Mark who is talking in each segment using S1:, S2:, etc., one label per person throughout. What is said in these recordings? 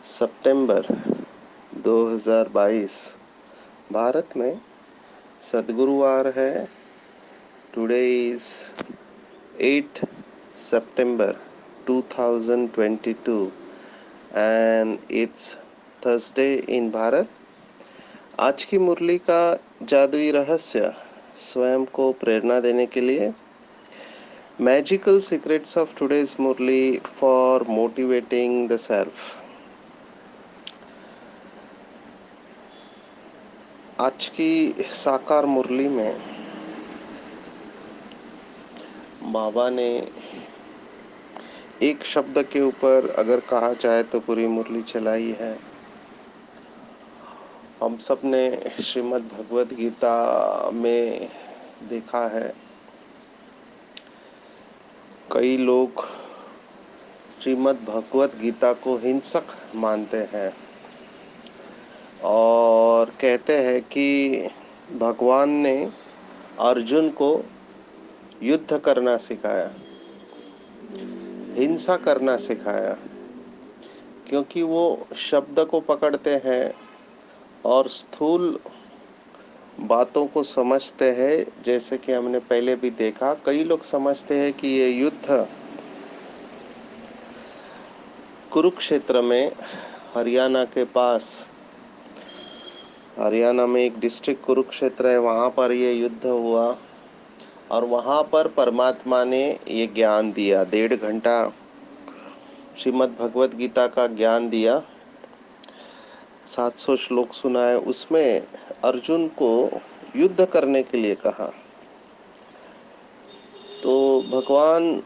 S1: सितंबर 2022 भारत में सद्गुरुवार है। Today is 8 September 2022 and it's Thursday in Bharat. आज की मुरली का जादुई रहस्य स्वयं को प्रेरणा देने के लिए magical secrets of today's murli for motivating the self. आज की साकार मुरली में बाबा ने एक शब्द के ऊपर अगर कहा जाए तो पूरी मुरली चलाई है। हम सब ने श्रीमद् भगवद गीता में देखा है, कई लोग श्रीमद् भगवद गीता को हिंसक मानते हैं और कहते हैं कि भगवान ने अर्जुन को युद्ध करना सिखाया, हिंसा करना सिखाया, क्योंकि वो शब्द को पकड़ते हैं और स्थूल बातों को समझते हैं। जैसे कि हमने पहले भी देखा, कई लोग समझते हैं कि ये युद्ध कुरुक्षेत्र में, हरियाणा के पास, हरियाणा में एक डिस्ट्रिक्ट कुरुक्षेत्र है, वहां पर ये युद्ध हुआ और वहां पर परमात्मा ने ये ज्ञान दिया। 1.5 घंटा श्रीमद् भगवद गीता का ज्ञान दिया, 700 श्लोक सुनाए। उसमें अर्जुन को युद्ध करने के लिए कहा। तो भगवान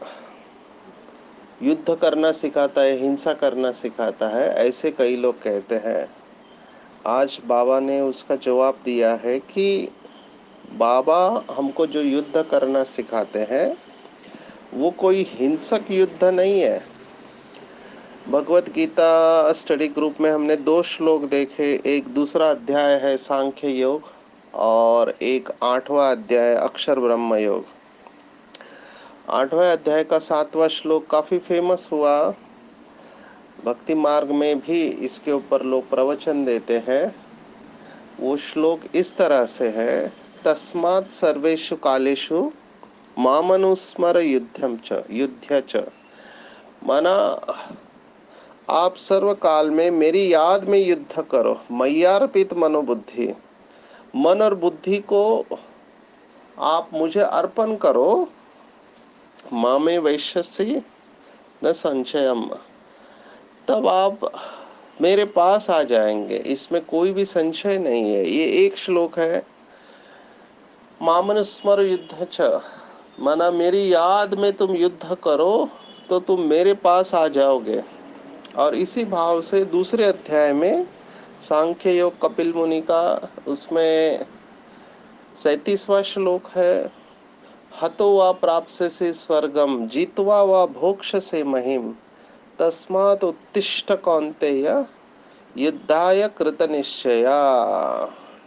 S1: युद्ध करना सिखाता है, हिंसा करना सिखाता है, ऐसे कई लोग कहते हैं। आज बाबा ने उसका जवाब दिया है कि बाबा हमको जो युद्ध करना सिखाते हैं वो कोई हिंसक युद्ध नहीं है। भगवत गीता स्टडी ग्रुप में हमने 2 श्लोक देखे। एक दूसरा अध्याय है सांख्य योग और एक 8वां अध्याय अक्षर ब्रह्म योग। 8वें अध्याय का 7वां श्लोक काफी फेमस हुआ। भक्ति मार्ग में भी इसके ऊपर लोग प्रवचन देते हैं। वो श्लोक इस तरह से है, तस्मात् सर्वेषु कालेषु मामनुस्मर युद्धम च युद्ध च। माना आप सर्व काल में मेरी याद में युद्ध करो। मय्यार्पित मनोबुद्धि, मन और बुद्धि को आप मुझे अर्पण करो। मामे वैश्यसि न संशयम, तब आप मेरे पास आ जाएंगे, इसमें कोई भी संशय नहीं है। ये एक श्लोक है, मामनुस्मर युद्ध च, माना मेरी याद में तुम युद्ध करो तो तुम मेरे पास आ जाओगे। और इसी भाव से दूसरे अध्याय में सांख्य योग कपिल मुनि का, उसमें 37वां श्लोक है, हतो वा प्राप्स्यसि स्वर्गम जीत्वा वा भोक्ष्यसे महिम तस्मात् उत्तिष्ठ कौन्तेय युद्धाय कृत निश्चया।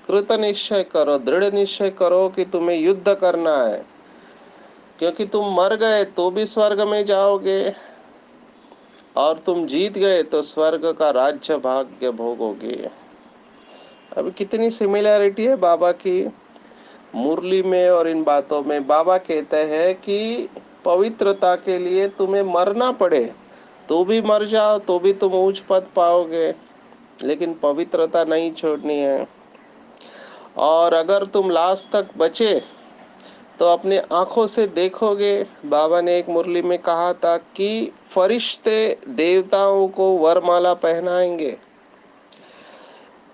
S1: कृत निश्चय करो, दृढ़ निश्चय करो कि तुम्हें युद्ध करना है, क्योंकि तुम मर गए तो भी स्वर्ग में जाओगे और तुम जीत गए तो स्वर्ग का राज्य भाग्य भोगोगे। अभी कितनी सिमिलैरिटी है बाबा की मुरली में और इन बातों में। बाबा कहते हैं कि पवित्रता के लिए तुम्हें मरना पड़े तो भी मर जाओ तो भी तुम उच्च पद पाओगे, लेकिन पवित्रता नहीं छोड़नी है। और अगर तुम लास्ट तक बचे तो अपने आंखों से देखोगे। बाबा ने एक मुरली में कहा था कि फरिश्ते देवताओं को वरमाला पहनाएंगे।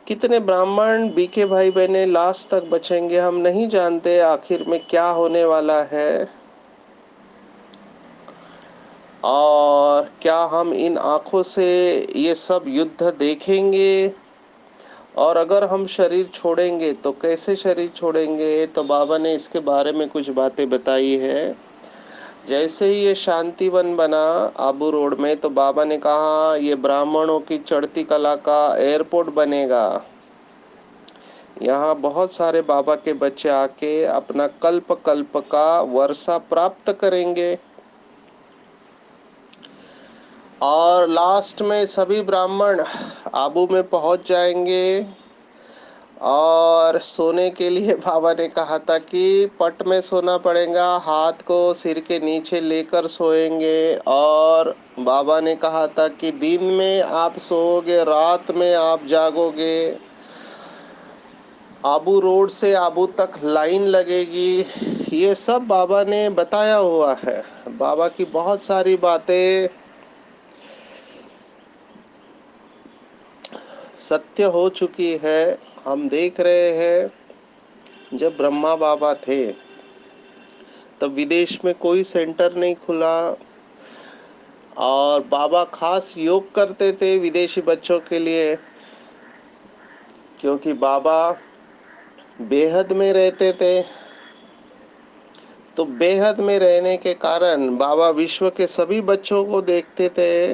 S1: कितने ब्राह्मण बीके भाई बहने लास्ट तक बचेंगे हम नहीं जानते, आखिर में क्या होने वाला है और क्या हम इन आंखों से ये सब युद्ध देखेंगे। और अगर हम शरीर छोड़ेंगे तो कैसे शरीर छोड़ेंगे, तो बाबा ने इसके बारे में कुछ बातें बताई है। जैसे ही ये शांतिवन बना आबू रोड में, तो बाबा ने कहा ये ब्राह्मणों की चढ़ती कला का एयरपोर्ट बनेगा। यहाँ बहुत सारे बाबा के बच्चे आके अपना कल्प का वर्षा प्राप्त करेंगे। और लास्ट में सभी ब्राह्मण आबू में पहुंच जाएंगे और सोने के लिए बाबा ने कहा था कि पट में सोना पड़ेगा, हाथ को सिर के नीचे लेकर सोएंगे। और बाबा ने कहा था कि दिन में आप सोओगे, रात में आप जागोगे। आबू रोड से आबू तक लाइन लगेगी। ये सब बाबा ने बताया हुआ है। बाबा की बहुत सारी बातें सत्य हो चुकी है। हम देख रहे हैं जब ब्रह्मा बाबा थे तब विदेश में कोई सेंटर नहीं खुला और बाबा खास योग करते थे विदेशी बच्चों के लिए, क्योंकि बाबा बेहद में रहते थे। तो बेहद में रहने के कारण बाबा विश्व के सभी बच्चों को देखते थे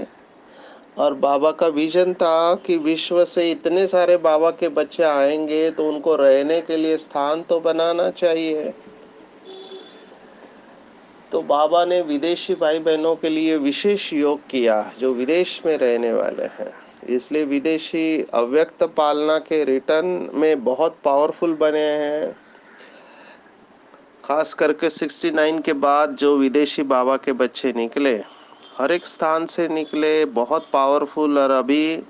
S1: और बाबा का विजन था कि विश्व से इतने सारे बाबा के बच्चे आएंगे तो उनको रहने के लिए स्थान तो बनाना चाहिए। तो बाबा ने विदेशी भाई बहनों के लिए विशेष योग किया जो विदेश में रहने वाले हैं। इसलिए विदेशी अव्यक्त पालना के रिटर्न में बहुत पावरफुल बने हैं। खास करके 69 के बाद जो विदेशी बाबा के बच्चे निकले, हर एक स्थान से निकले, बहुत पावरफुल, और अभी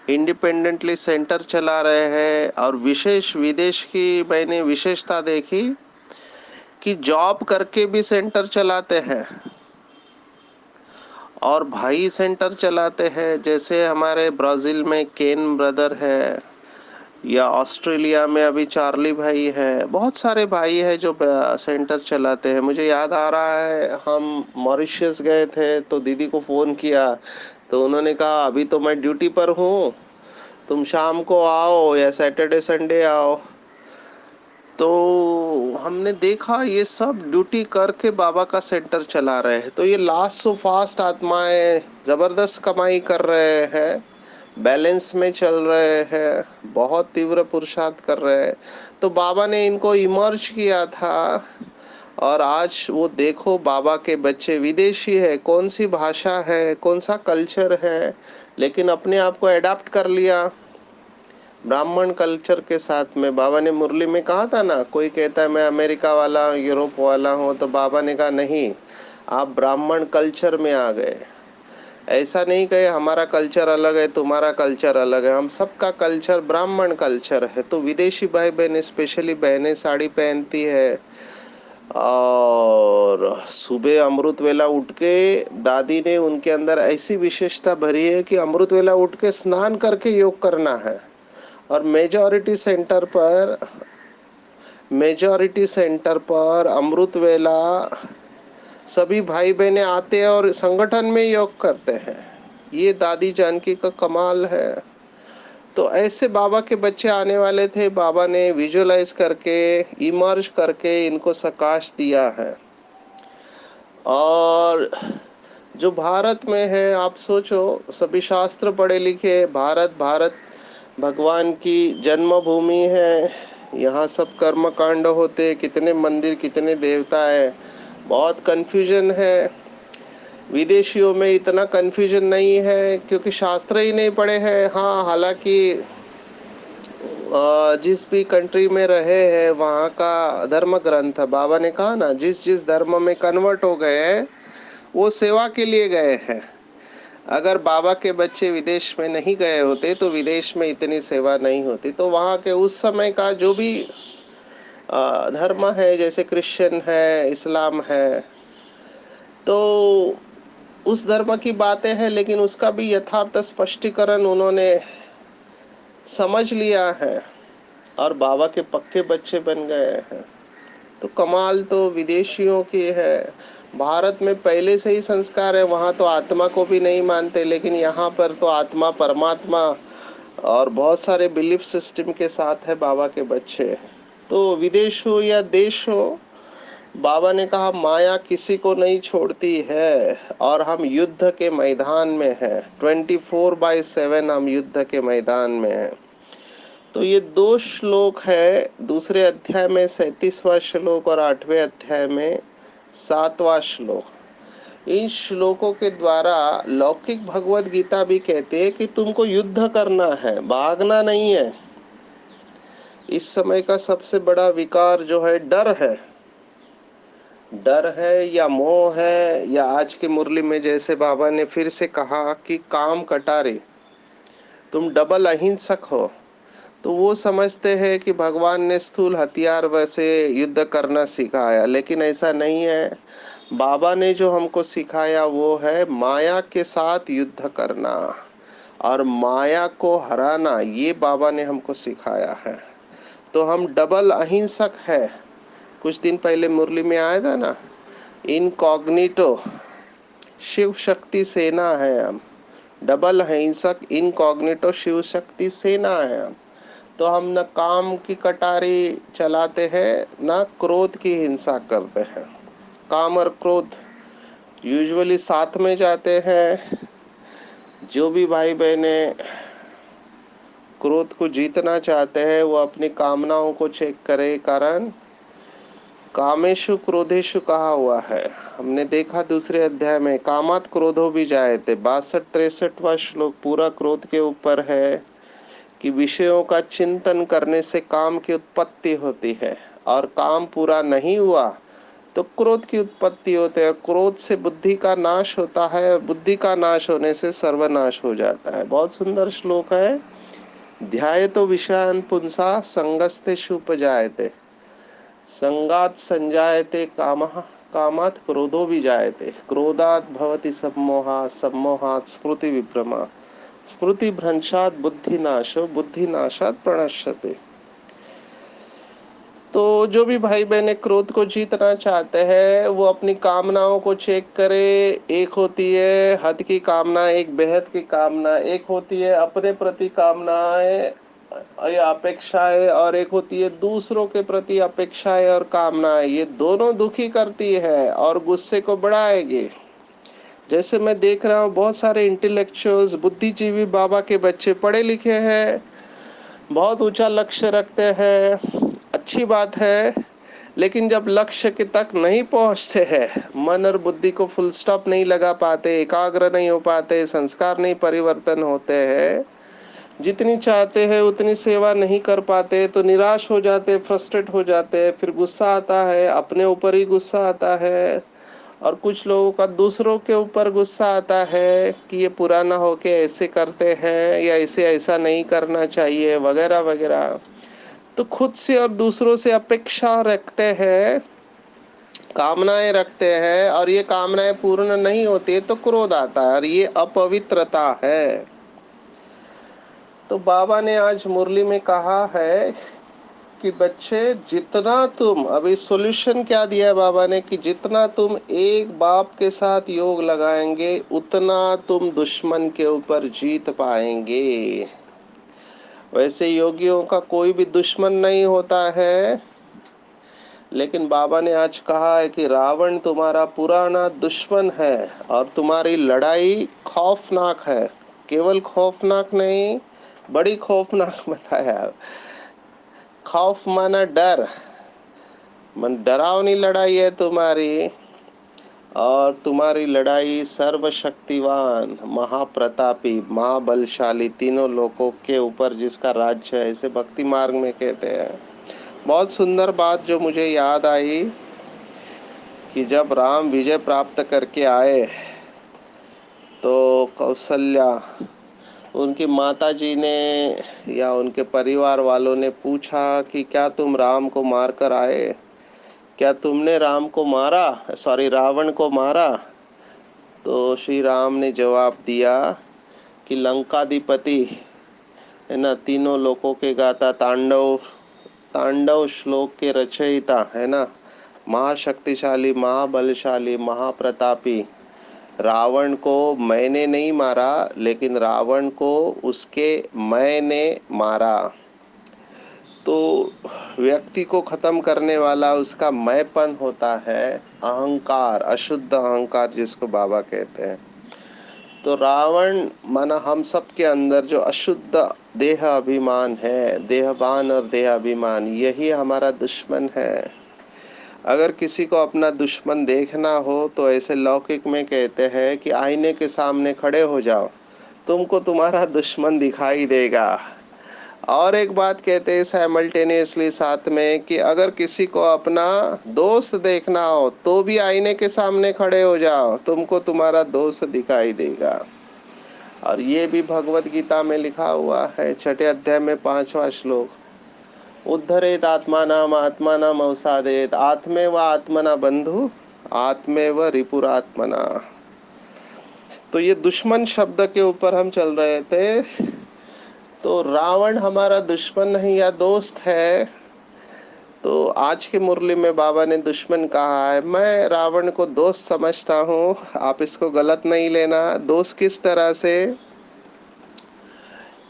S1: इंडिपेंडेंटली सेंटर चला रहे हैं। और विशेष विदेश की मैंने विशेषता देखी कि जॉब करके भी सेंटर चलाते हैं और भाई सेंटर चलाते हैं। जैसे हमारे ब्राजील में केन ब्रदर है, या ऑस्ट्रेलिया में अभी चार्ली भाई है। बहुत सारे भाई है जो सेंटर चलाते हैं। मुझे याद आ रहा है हम मॉरिशस गए थे तो दीदी को फोन किया तो उन्होंने कहा अभी तो मैं ड्यूटी पर हूँ, तुम शाम को आओ या सैटरडे संडे आओ। तो हमने देखा ये सब ड्यूटी करके बाबा का सेंटर चला रहे हैं। तो ये लास्ट सो फास्ट आत्माएं जबरदस्त कमाई कर रहे हैं, बैलेंस में चल रहे हैं, बहुत तीव्र पुरुषार्थ कर रहे हैं। तो बाबा ने इनको इमर्ज किया था और आज वो देखो बाबा के बच्चे विदेशी है, कौन सी भाषा है, कौन सा कल्चर है, लेकिन अपने आप को एडाप्ट कर लिया ब्राह्मण कल्चर के साथ में। बाबा ने मुरली में कहा था ना, कोई कहता है मैं अमेरिका वाला यूरोप वाला हूँ, तो बाबा ने कहा नहीं, आप ब्राह्मण कल्चर में आ गए। ऐसा नहीं कहे हमारा कल्चर अलग है तुम्हारा कल्चर अलग है, हम सबका कल्चर ब्राह्मण कल्चर है। तो विदेशी भाई बहन स्पेशली बहनें साड़ी पहनती है और सुबह अमृत वेला उठ के दादी ने उनके अंदर ऐसी विशेषता भरी है कि अमृत वेला उठ के स्नान करके योग करना है। और मेजॉरिटी सेंटर पर अमृत वेला सभी भाई बहने आते हैं और संगठन में योग करते हैं। ये दादी जानकी का कमाल है। तो ऐसे बाबा के बच्चे आने वाले थे, बाबा ने विजुअलाइज करके इमर्ज करके इनको सकाश दिया है। और जो भारत में है, आप सोचो सभी शास्त्र पढ़े लिखे, भारत भारत भगवान की जन्मभूमि है, यहाँ सब कर्म कांड होते, कितने मंदिर कितने देवता है, बहुत कंफ्यूजन है। विदेशियों में इतना कंफ्यूजन नहीं है क्योंकि शास्त्र ही नहीं पढ़े हैं। हाँ, हालांकि जिस भी कंट्री में रहे हैं वहाँ का धर्म ग्रंथ, बाबा ने कहा ना, जिस जिस धर्म में कन्वर्ट हो गए हैं वो सेवा के लिए गए हैं। अगर बाबा के बच्चे विदेश में नहीं गए होते तो विदेश में इतनी सेवा नहीं होती। तो वहाँ के उस समय का जो भी धर्म है, जैसे क्रिश्चियन है, इस्लाम है, तो उस धर्म की बातें हैं, लेकिन उसका भी यथार्थ स्पष्टीकरण उन्होंने समझ लिया है और बाबा के पक्के बच्चे बन गए हैं। तो कमाल तो विदेशियों की है। भारत में पहले से ही संस्कार है, वहाँ तो आत्मा को भी नहीं मानते, लेकिन यहाँ पर तो आत्मा परमात्मा और बहुत सारे बिलीफ सिस्टम के साथ है बाबा के बच्चे। तो विदेश हो या देश हो, बाबा ने कहा माया किसी को नहीं छोड़ती है और हम युद्ध के मैदान में हैं। 24/7 हम युद्ध के मैदान में हैं। तो ये 2 श्लोक है, दूसरे अध्याय में 37वां श्लोक और 8वें अध्याय में 7वां श्लोक। इन श्लोकों के द्वारा लौकिक भगवत गीता भी कहते हैं कि तुमको युद्ध करना है, भागना नहीं है। इस समय का सबसे बड़ा विकार जो है डर है। डर है या मोह है, या आज की मुरली में जैसे बाबा ने फिर से कहा कि काम कटारे, तुम डबल अहिंसक हो। तो वो समझते हैं कि भगवान ने स्थूल हथियार वैसे युद्ध करना सिखाया, लेकिन ऐसा नहीं है। बाबा ने जो हमको सिखाया वो है माया के साथ युद्ध करना और माया को हराना, ये बाबा ने हमको सिखाया है। तो हम डबल अहिंसक है। कुछ दिन पहले मुरली में आया था ना, इनकॉग्निटो, शिव शक्ति सेना है हम। डबल अहिंसक इनकॉग्निटो शिव शक्ति सेना है हम। तो हम न काम की कटारी चलाते हैं, न क्रोध की हिंसा करते हैं। काम और क्रोध यूजुअली साथ में जाते हैं। जो भी भाई बहने क्रोध को जीतना चाहते हैं वो अपनी कामनाओं को चेक करे, कारण कामेशु क्रोधेशु कहा हुआ है। हमने देखा दूसरे अध्याय में, कामात क्रोधो भी जायते, 62-63वां श्लोक पूरा क्रोध के ऊपर है कि विषयों का चिंतन करने से काम की उत्पत्ति होती है, और काम पूरा नहीं हुआ तो क्रोध की उत्पत्ति होती है। क्रोध से बुद्धि का नाश होता है, बुद्धि का नाश होने से सर्वनाश हो जाता है। बहुत सुंदर श्लोक है। ध्यायतो विषयान् पुंसा संगस्ते शुपजायते, संगात संजायते कामः, कामात् क्रोधो विजायते, क्रोधात् भवति सम्मोहः, सम्मोहात् स्मृति विभ्रमा, स्मृति भ्रंशात् बुद्धिनाशो, बुद्धिनाशात् प्रणश्यते। तो जो भी भाई बहने क्रोध को जीतना चाहते हैं वो अपनी कामनाओं को चेक करे। एक होती है हद की कामना, एक बेहद की कामना, एक होती है अपने प्रति कामनाएं या अपेक्षाएं, और एक होती है दूसरों के प्रति अपेक्षाएं और कामनाएं। ये दोनों दुखी करती है और गुस्से को बढ़ाएगी। जैसे मैं देख रहा हूँ बहुत सारे इंटेलेक्चुअल्स, बुद्धिजीवी बाबा के बच्चे पढ़े लिखे हैं, बहुत ऊंचा लक्ष्य रखते हैं, अच्छी बात है, लेकिन जब लक्ष्य के तक नहीं पहुंचते हैं, मन और बुद्धि को फुल स्टॉप नहीं लगा पाते, एकाग्र नहीं हो पाते, संस्कार नहीं परिवर्तन होते हैं, जितनी चाहते हैं उतनी सेवा नहीं कर पाते, तो निराश हो जाते, फ्रस्ट्रेट हो जाते, फिर गुस्सा आता है, अपने ऊपर ही गुस्सा आता है, और कुछ लोगों का दूसरों के ऊपर गुस्सा आता है कि ये पुराना होके ऐसे करते हैं या इसे ऐसा नहीं करना चाहिए वगैरह वगैरह। तो खुद से और दूसरों से अपेक्षा रखते हैं, कामनाएं रखते हैं, और ये कामनाएं पूर्ण नहीं होती तो क्रोध आता है, और ये अपवित्रता है। तो बाबा ने आज मुरली में कहा है कि बच्चे जितना तुम, अभी सॉल्यूशन क्या दिया है बाबा ने, कि जितना तुम एक बाप के साथ योग लगाएंगे उतना तुम दुश्मन के ऊपर जीत पाएंगे। वैसे योगियों का कोई भी दुश्मन नहीं होता है, लेकिन बाबा ने आज कहा है कि रावण तुम्हारा पुराना दुश्मन है और तुम्हारी लड़ाई खौफनाक है। केवल खौफनाक नहीं, बड़ी खौफनाक बताया। खौफ माना डर, मन डरावनी लड़ाई है तुम्हारी, और तुम्हारी लड़ाई सर्वशक्तिवान, महाप्रतापी, महाबलशाली, तीनों लोकों के ऊपर जिसका राज्य है, इसे भक्ति मार्ग में कहते हैं। बहुत सुंदर बात जो मुझे याद आई कि जब राम विजय प्राप्त करके आए तो कौशल्या, उनकी माता जी ने या उनके परिवार वालों ने पूछा कि क्या तुम राम को मार कर आए, क्या तुमने राम को मारा, सॉरी रावण को मारा? तो श्री राम ने जवाब दिया कि लंकाधिपति है ना, तीनों लोकों के गाता, तांडव तांडव श्लोक के रचयिता है ना, महाशक्तिशाली, महाबलशाली, महाप्रतापी रावण को मैंने नहीं मारा, लेकिन रावण को उसके मैंने मारा। तो व्यक्ति को खत्म करने वाला उसका मैंपन होता है, अहंकार, अशुद्ध अहंकार जिसको बाबा कहते हैं। तो रावण माना हम सब के अंदर जो अशुद्ध देह अभिमान है, देहभान और देह अभिमान, यही हमारा दुश्मन है। अगर किसी को अपना दुश्मन देखना हो तो ऐसे लौकिक में कहते हैं कि आईने के सामने खड़े हो जाओ, तुमको तुम्हारा दुश्मन दिखाई देगा। और एक बात कहते हैं साइमल्टेनियसली साथ में कि अगर किसी को अपना दोस्त देखना हो तो भी आईने के सामने खड़े हो जाओ, तुमको तुम्हारा दोस्त दिखाई देगा। और ये भी भगवत गीता में लिखा हुआ है, 6ठे अध्याय में 5वां श्लोक, उद्धरेत आत्मानाम आत्मानाम अवसादेत आत्मेव आत्मना बंधु आत्मेव रिपुरात्मना। तो ये दुश्मन शब्द के ऊपर हम चल रहे थे। तो रावण हमारा दुश्मन नहीं या दोस्त है, तो आज की मुरली में बाबा ने दुश्मन कहा है। मैं रावण को दोस्त समझता हूँ, आप इसको गलत नहीं लेना। दोस्त किस तरह से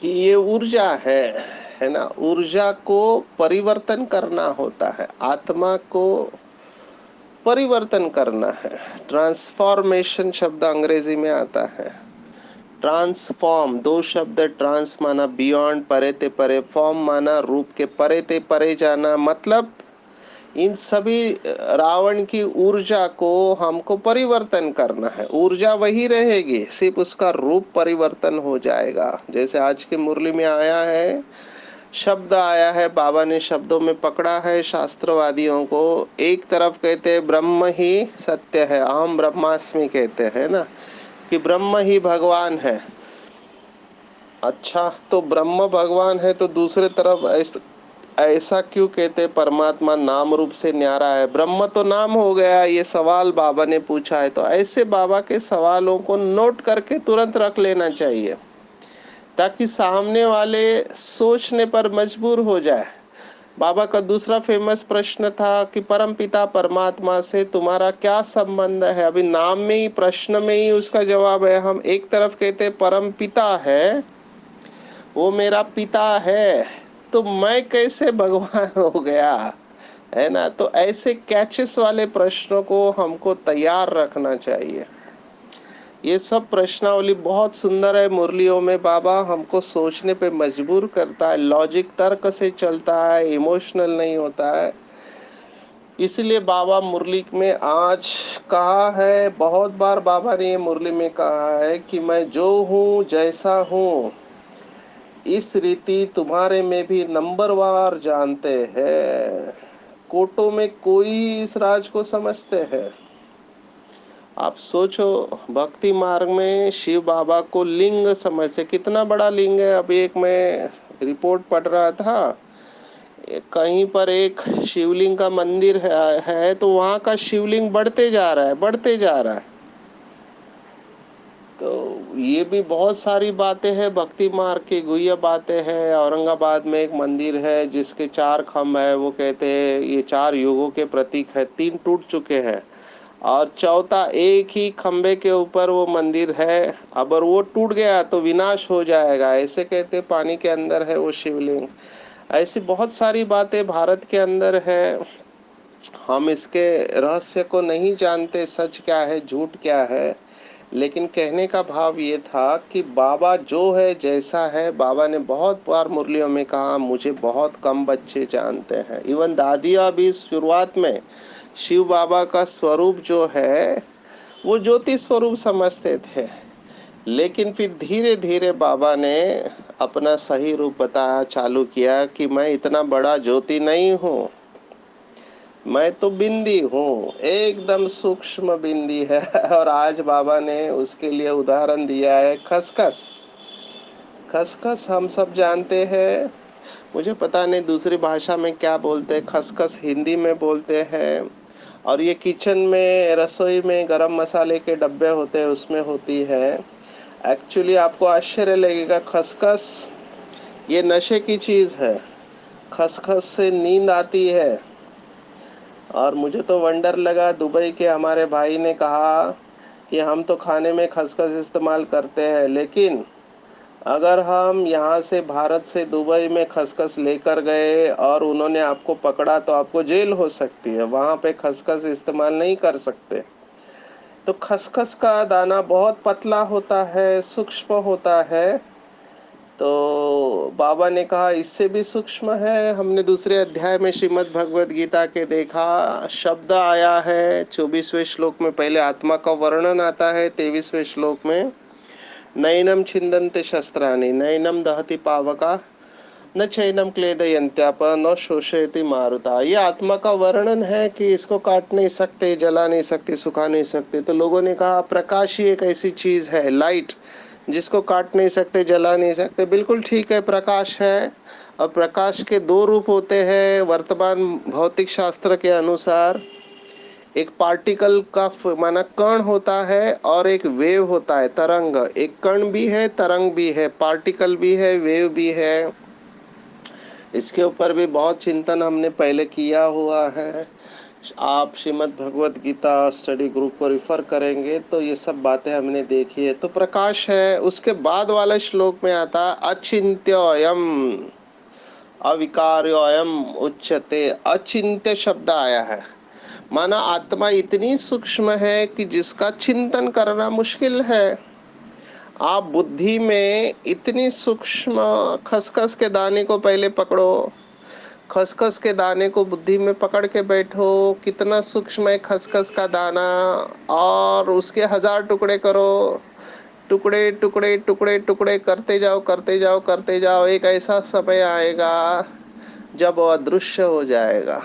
S1: कि ये ऊर्जा है ना, ऊर्जा को परिवर्तन करना होता है, आत्मा को परिवर्तन करना है। ट्रांसफॉर्मेशन शब्द अंग्रेजी में आता है। ट्रांसफॉर्म, दो शब्द, ट्रांस माना बियॉन्ड, परे ते परे, फॉर्म माना रूप के परे ते परे जाना। मतलब इन सभी रावण की ऊर्जा को हमको परिवर्तन करना है। ऊर्जा वही रहेगी, सिर्फ उसका रूप परिवर्तन हो जाएगा। जैसे आज की मुरली में आया है, शब्द आया है, बाबा ने शब्दों में पकड़ा है शास्त्रवादियों को। एक तरफ कहते हैं ब्रह्म ही सत्य है, अहम ब्रह्मास्मि कहते हैं ना, कि ब्रह्म ही भगवान है। अच्छा, तो ब्रह्म भगवान है तो दूसरे तरफ ऐसा क्यों कहते परमात्मा नाम रूप से न्यारा है? ब्रह्म तो नाम हो गया, ये सवाल बाबा ने पूछा है। तो ऐसे बाबा के सवालों को नोट करके तुरंत रख लेना चाहिए, ताकि सामने वाले सोचने पर मजबूर हो जाए। बाबा का दूसरा फेमस प्रश्न था कि परम पिता परमात्मा से तुम्हारा क्या संबंध है? अभी नाम में ही, प्रश्न में ही उसका जवाब है। हम एक तरफ कहते परम पिता है, वो मेरा पिता है, तो मैं कैसे भगवान हो गया, है ना? तो ऐसे कैचेस वाले प्रश्नों को हमको तैयार रखना चाहिए। ये सब प्रश्नावली बहुत सुंदर है मुरलियों में। बाबा हमको सोचने पे मजबूर करता है, लॉजिक तर्क से चलता है, इमोशनल नहीं होता है। इसलिए बाबा मुरली में आज कहा है, बहुत बार बाबा ने ये मुरली में कहा है कि मैं जो हूँ, जैसा हूँ, इस रीति तुम्हारे में भी नंबरवार जानते हैं। कोटों में कोई इस राज को समझते हैं? आप सोचो, भक्ति मार्ग में शिव बाबा को लिंग समझते, कितना बड़ा लिंग है। अभी एक मैं रिपोर्ट पढ़ रहा था, कहीं पर एक शिवलिंग का मंदिर है तो वहां का शिवलिंग बढ़ते जा रहा है, बढ़ते जा रहा है। तो ये भी बहुत सारी बातें हैं, भक्ति मार्ग की गुह्य बातें हैं। औरंगाबाद में एक मंदिर है जिसके 4 खम्भ है, वो कहते हैं ये 4 युगों के प्रतीक है। 3 टूट चुके हैं और चौथा एक ही खंबे के ऊपर वो मंदिर है। अगर वो टूट गया तो विनाश हो जाएगा, ऐसे कहते। पानी के अंदर है वो शिवलिंग। ऐसी बहुत सारी बातें भारत के अंदर है। हम इसके रहस्य को नहीं जानते, सच क्या है झूठ क्या है। लेकिन कहने का भाव ये था कि बाबा जो है, जैसा है, बाबा ने बहुत बार मुरलियों में कहा मुझे बहुत कम बच्चे जानते हैं। इवन दादिया भी शुरुआत में शिव बाबा का स्वरूप जो है वो ज्योति स्वरूप समझते थे, लेकिन फिर धीरे धीरे बाबा ने अपना सही रूप बताया चालू किया कि मैं इतना बड़ा ज्योति नहीं हूँ, मैं तो बिंदी हूँ, एकदम सूक्ष्म बिंदी है। और आज बाबा ने उसके लिए उदाहरण दिया है खसखस। खसखस हम सब जानते हैं, मुझे पता नहीं दूसरी भाषा में क्या बोलते हैं, खसखस हिंदी में बोलते हैं। और ये किचन में, रसोई में गरम मसाले के डब्बे होते हैं उसमें होती है। एक्चुअली आपको आश्चर्य लगेगा, खसखस ये नशे की चीज है। खसखस से नींद आती है। और मुझे तो वंडर लगा, दुबई के हमारे भाई ने कहा कि हम तो खाने में खसखस इस्तेमाल करते हैं, लेकिन अगर हम यहाँ से भारत से दुबई में खसखस लेकर गए और उन्होंने आपको पकड़ा तो आपको जेल हो सकती है, वहां पे खसखस इस्तेमाल नहीं कर सकते। तो खसखस का दाना बहुत पतला होता है, सूक्ष्म होता है, तो बाबा ने कहा इससे भी सूक्ष्म है। हमने दूसरे अध्याय में श्रीमद् भगवद गीता के देखा, शब्द आया है 24वें श्लोक में। पहले आत्मा का वर्णन आता है 23वें श्लोक में, नैनम छिंदन्ते शस्त्राणि नैनम दहति पावका न चैनम क्लेदयन्त्याप न शोषयति मारुता। ये आत्मा का वर्णन है कि इसको काट नहीं सकते, जला नहीं सकते, सुखा नहीं सकते। तो लोगों ने कहा प्रकाश ही एक ऐसी चीज है, लाइट, जिसको काट नहीं सकते, जला नहीं सकते। बिल्कुल ठीक है, प्रकाश है। और प्रकाश के दो रूप होते हैं वर्तमान भौतिक शास्त्र के अनुसार। एक पार्टिकल का माना कण होता है और एक वेव होता है, तरंग। एक कण भी है, तरंग भी है, पार्टिकल भी है, वेव भी है। इसके ऊपर भी बहुत चिंतन हमने पहले किया हुआ है। आप श्रीमद् भगवद गीता स्टडी ग्रुप को रिफर करेंगे तो ये सब बातें हमने देखी है। तो प्रकाश है। उसके बाद वाले श्लोक में आता अचिंत्योऽयम् अविकार्योऽयम् उच्यते। अचिंत्य शब्द आया है, माना आत्मा इतनी सूक्ष्म है कि जिसका चिंतन करना मुश्किल है। आप बुद्धि में इतनी सूक्ष्म खसखस के दाने को पहले पकड़ो, खसखस के दाने को बुद्धि में पकड़ के बैठो, कितना सूक्ष्म है खसखस का दाना, और उसके 1000 टुकड़े करो। टुकड़े टुकड़े टुकड़े टुकड़े करते जाओ, करते जाओ, करते जाओ। एक ऐसा समय आएगा जब वो अदृश्य हो जाएगा,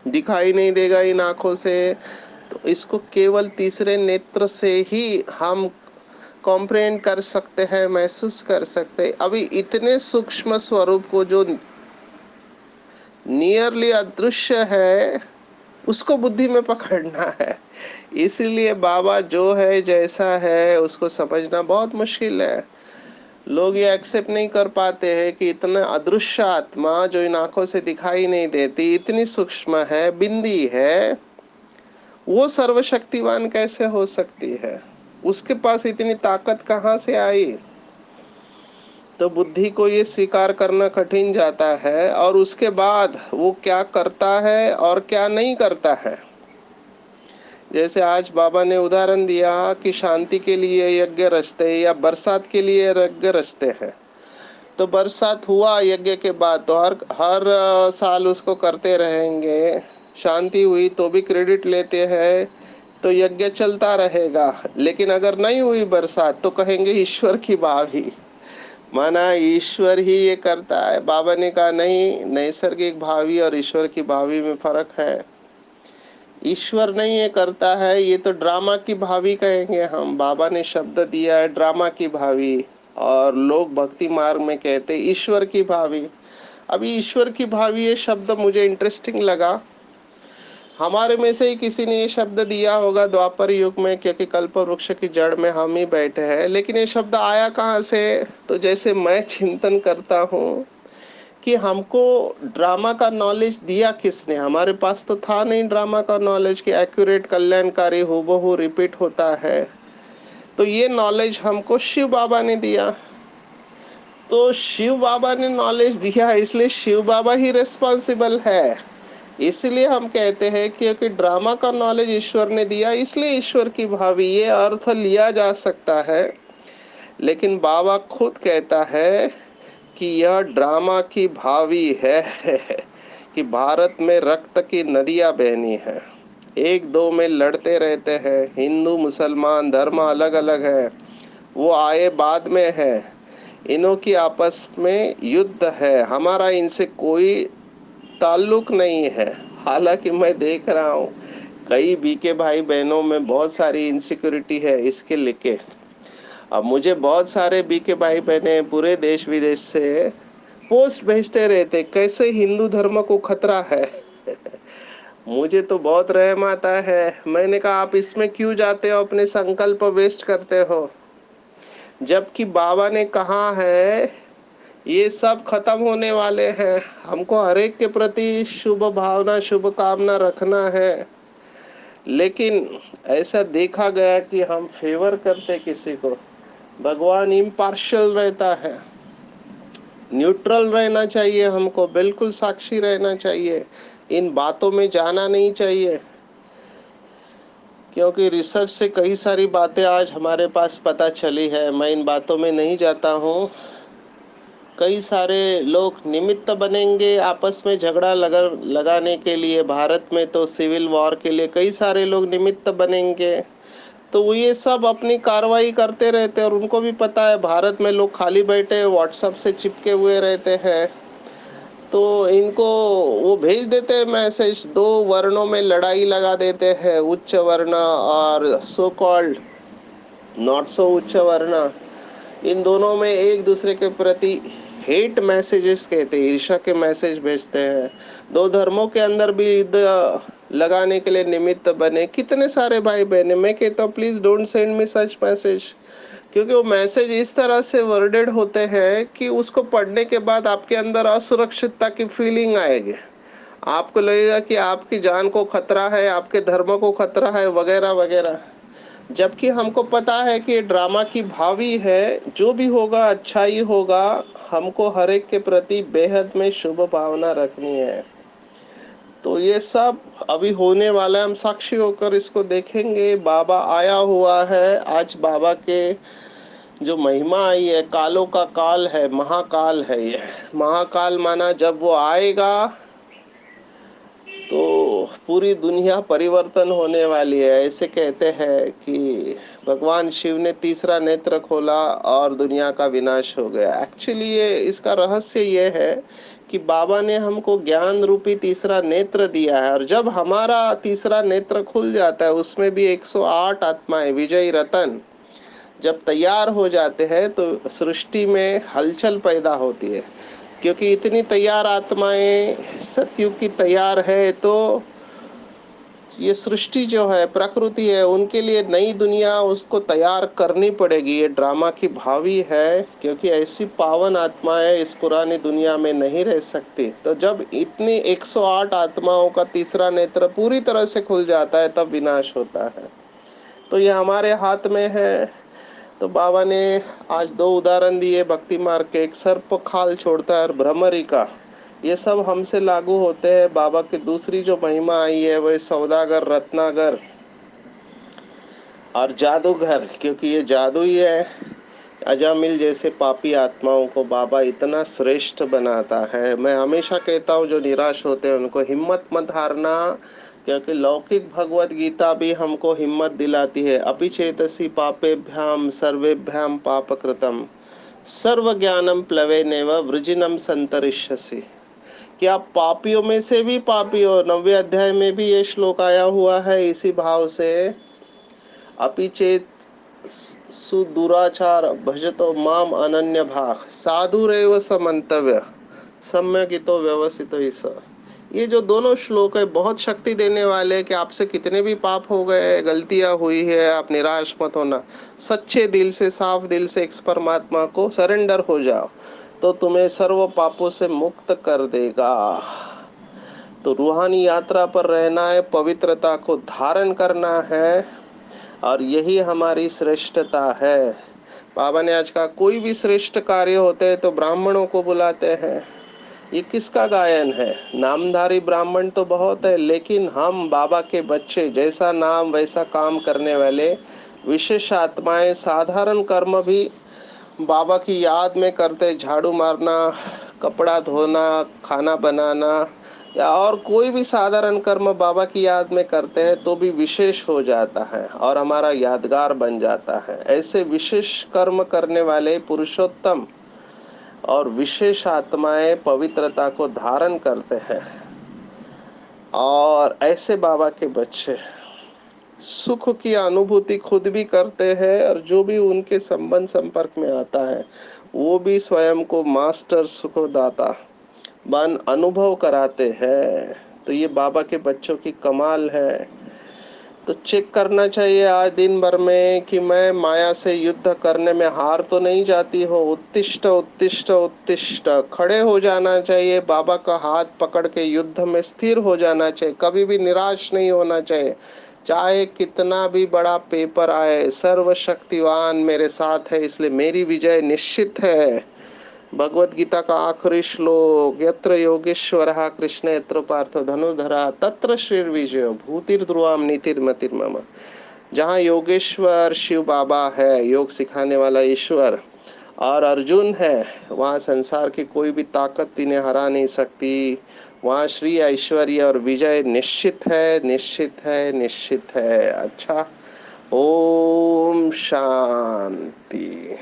S1: दिखाई नहीं देगा इन आंखों से। तो इसको केवल तीसरे नेत्र से ही हम कॉम्प्रेहेंड कर सकते हैं, महसूस कर सकते हैं। अभी इतने सूक्ष्म स्वरूप को जो नियरली अदृश्य है, उसको बुद्धि में पकड़ना है। इसलिए बाबा जो है, जैसा है, उसको समझना बहुत मुश्किल है। लोग ये एक्सेप्ट नहीं कर पाते हैं कि इतना अदृश्य आत्मा जो इन आंखों से दिखाई नहीं देती, इतनी सूक्ष्म है, बिंदी है, वो सर्वशक्तिवान कैसे हो सकती है? उसके पास इतनी ताकत कहाँ से आई? तो बुद्धि को ये स्वीकार करना कठिन जाता है। और उसके बाद वो क्या करता है और क्या नहीं करता है। जैसे आज बाबा ने उदाहरण दिया कि शांति के लिए यज्ञ रचते हैं या बरसात के लिए यज्ञ रचते हैं। तो बरसात हुआ यज्ञ के बाद तो हर हर साल उसको करते रहेंगे। शांति हुई तो भी क्रेडिट लेते हैं, तो यज्ञ चलता रहेगा। लेकिन अगर नहीं हुई बरसात तो कहेंगे ईश्वर की भावी, माना ईश्वर ही ये करता है। बाबा ने कहा नहीं, नैसर्गिक भावी और ईश्वर की भावी में फर्क है। ईश्वर नहीं ये करता है, ये तो ड्रामा की भावी कहेंगे हम। बाबा ने शब्द दिया है ड्रामा की भावी, और लोग भक्ति मार्ग में कहते ईश्वर की भावी। अभी ईश्वर की भावी ये शब्द मुझे इंटरेस्टिंग लगा। हमारे में से ही किसी ने ये शब्द दिया होगा द्वापर युग में, क्योंकि कल्प वृक्ष की जड़ में हम ही बैठे हैं। लेकिन ये शब्द आया कहाँ से? तो जैसे मैं चिंतन करता हूँ कि हमको ड्रामा का नॉलेज दिया किसने? हमारे पास तो था नहीं ड्रामा का नॉलेज कि एक्यूरेट, कल्याणकारी, हूबहू रिपीट होता है। तो ये नॉलेज हमको शिव बाबा ने दिया। तो शिव बाबा ने नॉलेज दिया, इसलिए शिव बाबा ही रिस्पॉन्सिबल है। इसलिए हम कहते हैं क्योंकि ड्रामा का नॉलेज ईश्वर ने दिया, इसलिए ईश्वर की भावी, ये अर्थ लिया जा सकता है। लेकिन बाबा खुद कहता है कि यह ड्रामा की भावी है कि भारत में रक्त की नदियां बहनी है। एक दो में लड़ते रहते हैं, हिंदू मुसलमान धर्म अलग अलग है, वो आए बाद में है। इनों की आपस में युद्ध है, हमारा इनसे कोई ताल्लुक नहीं है। हालांकि मैं देख रहा हूँ कई बीके भाई बहनों में बहुत सारी इनसिक्योरिटी है इसके लेके। अब मुझे बहुत सारे बीके भाई बहने पूरे देश विदेश से पोस्ट भेजते रहते कैसे हिंदू धर्म को खतरा है मुझे तो बहुत रहम आता है। मैंने कहा आप इसमें क्यों जाते हो, अपने संकल्प वेस्ट करते हो? जबकि बाबा ने कहा है ये सब खत्म होने वाले हैं। हमको हर एक के प्रति शुभ भावना, शुभ कामना रखना है। लेकिन ऐसा देखा गया कि हम फेवर करते किसी को। भगवान इम्पार्शियल रहता है, न्यूट्रल रहना चाहिए हमको, बिल्कुल साक्षी रहना चाहिए। इन बातों में जाना नहीं चाहिए, क्योंकि रिसर्च से कई सारी बातें आज हमारे पास पता चली है। मैं इन बातों में नहीं जाता हूँ। कई सारे लोग निमित्त बनेंगे आपस में झगड़ा लगाने के लिए। भारत में तो सिविल वॉर के लिए कई सारे लोग निमित्त बनेंगे। तो वो ये सब अपनी कार्रवाई करते रहते हैं और उनको भी पता है भारत में लोग खाली बैठे व्हाट्सएप से चिपके हुए रहते हैं। तो इनको वो भेज देते हैं मैसेज, दो वर्णों में लड़ाई लगा देते हैं, उच्च वर्ण और सो कॉल्ड नॉट सो उच्च वर्ण। इन दोनों में एक दूसरे के प्रति हेट मैसेजेस कहते हैं, ईर्ष्या के मैसेज भेजते हैं। दो धर्मों के अंदर भी युद्ध लगाने के लिए निमित्त बने कितने सारे भाई बहने। मैं कहता हूँ please don't send me such message, क्योंकि वो मैसेज इस तरह से वर्डेड होते हैं कि उसको पढ़ने के बाद आपके अंदर असुरक्षितता की फीलिंग आएगी। आपको लगेगा कि आपकी जान को खतरा है, आपके धर्म को खतरा है, वगैरह वगैरह। जबकि हमको पता है कि ये ड्रामा की भावी है, जो भी होगा अच्छा ही होगा। हमको हर एक के प्रति बेहद में शुभ भावना रखनी है। तो ये सब अभी होने वाला है, हम साक्षी होकर इसको देखेंगे। बाबा आया हुआ है। आज बाबा के जो महिमा आई है, कालों का काल है, महाकाल है ये। महाकाल माना जब वो आएगा तो पूरी दुनिया परिवर्तन होने वाली है। ऐसे कहते हैं कि भगवान शिव ने तीसरा नेत्र खोला और दुनिया का विनाश हो गया। एक्चुअली ये इसका रहस्य ये है कि बाबा ने हमको ज्ञान रूपी तीसरा नेत्र दिया है, और जब हमारा तीसरा नेत्र खुल जाता है, उसमें भी 108 आत्माएं विजयी रतन जब तैयार हो जाते हैं तो सृष्टि में हलचल पैदा होती है। क्योंकि इतनी तैयार आत्माएं सतयुग की तैयार है, तो ये सृष्टि जो है, प्रकृति है, उनके लिए नई दुनिया उसको तैयार करनी पड़ेगी। ये ड्रामा की भावी है, क्योंकि ऐसी पावन आत्माएं इस पुरानी दुनिया में नहीं रह सकती। तो जब इतनी 108 आत्माओं का तीसरा नेत्र पूरी तरह से खुल जाता है, तब विनाश होता है। तो ये हमारे हाथ में है। तो बाबा ने आज दो उदाहरण दिए भक्ति मार्ग के, एक सर्प खाल छोड़ता है और भ्रमरी का। ये सब हमसे लागू होते हैं। बाबा की दूसरी जो महिमा आई है वह सौदागर, रत्नागर और जादूगर, क्योंकि ये जादू ही है। अजामिल जैसे पापी आत्माओं को बाबा इतना श्रेष्ठ बनाता है। मैं हमेशा कहता हूँ जो निराश होते हैं उनको हिम्मत मत हारना, क्योंकि लौकिक भगवत गीता भी हमको हिम्मत दिलाती है। अपि चेतसी पापेभ्याम सर्वेभ्याम पापकृतम सर्व ज्ञानम प्लवेनेव वृजिनम संतरिष्यसि। कि आप पापियों में से भी पापी हो। 9वें अध्याय में भी ये श्लोक आया हुआ है इसी भाव से। अपि चेत सुदुराचार भजतो माम अनन्य भाग साधुरेव समन्तव्य सम्यगितो व्यवस्थितो ईस। ये जो दोनों श्लोक है बहुत शक्ति देने वाले हैं कि आपसे कितने भी पाप हो गए, गलतियां हुई है, आप निराश मत होना। सच्चे दिल से, साफ दिल से एक परमात्मा को सरेंडर हो जाओ, तो तुम्हें सर्व पापों से मुक्त कर देगा। तो रूहानी यात्रा पर रहना है, पवित्रता को धारण करना है, और यही हमारी श्रेष्ठता है। बाबा ने आज कहा कोई भी श्रेष्ठ कार्य होते हैं तो ब्राह्मणों को बुलाते हैं। ये किसका गायन है? नामधारी ब्राह्मण तो बहुत है, लेकिन हम बाबा के बच्चे, जैसा नाम वैसा काम करने वाले विशेष आत्माएं साधारण कर्म भी बाबा की याद में करते। झाड़ू मारना, कपड़ा धोना, खाना बनाना या और कोई भी साधारण कर्म बाबा की याद में करते हैं तो भी विशेष हो जाता है और हमारा यादगार बन जाता है। ऐसे विशेष कर्म करने वाले पुरुषोत्तम और विशेष आत्माएं पवित्रता को धारण करते हैं, और ऐसे बाबा के बच्चे सुख की अनुभूति खुद भी करते हैं, और जो भी उनके संबंध संपर्क में आता है वो भी स्वयं को मास्टर सुखदाता बन अनुभव कराते हैं। तो ये बाबा के बच्चों की कमाल है। तो चेक करना चाहिए आज दिन भर में कि मैं माया से युद्ध करने में हार तो नहीं जाती हो। उत्तिष्ठ उत्तिष्ठ उत्तिष्ठ, खड़े हो जाना चाहिए, बाबा का हाथ पकड़ के युद्ध में स्थिर हो जाना चाहिए, कभी भी निराश नहीं होना चाहिए। चाहे कितना भी बड़ा पेपर आए, सर्वशक्तिवान मेरे साथ है, इसलिए मेरी विजय निश्चित है। भगवत गीता का आखिरी श्लोक, यत्र योगेश्वरः कृष्ण यत्र पार्थ धनुर्धरः तत्र श्रीर्विजयो भूतिर्ध्रुवम् नीतिर्मतिर्मम। जहाँ योगेश्वर शिव बाबा है, योग सिखाने वाला ईश्वर, और अर्जुन है, वहां संसार की कोई भी ताकत इन्हें हरा नहीं सकती। वहां श्री ऐश्वर्य और विजय निश्चित है, निश्चित है, निश्चित है। अच्छा, ओम शांति।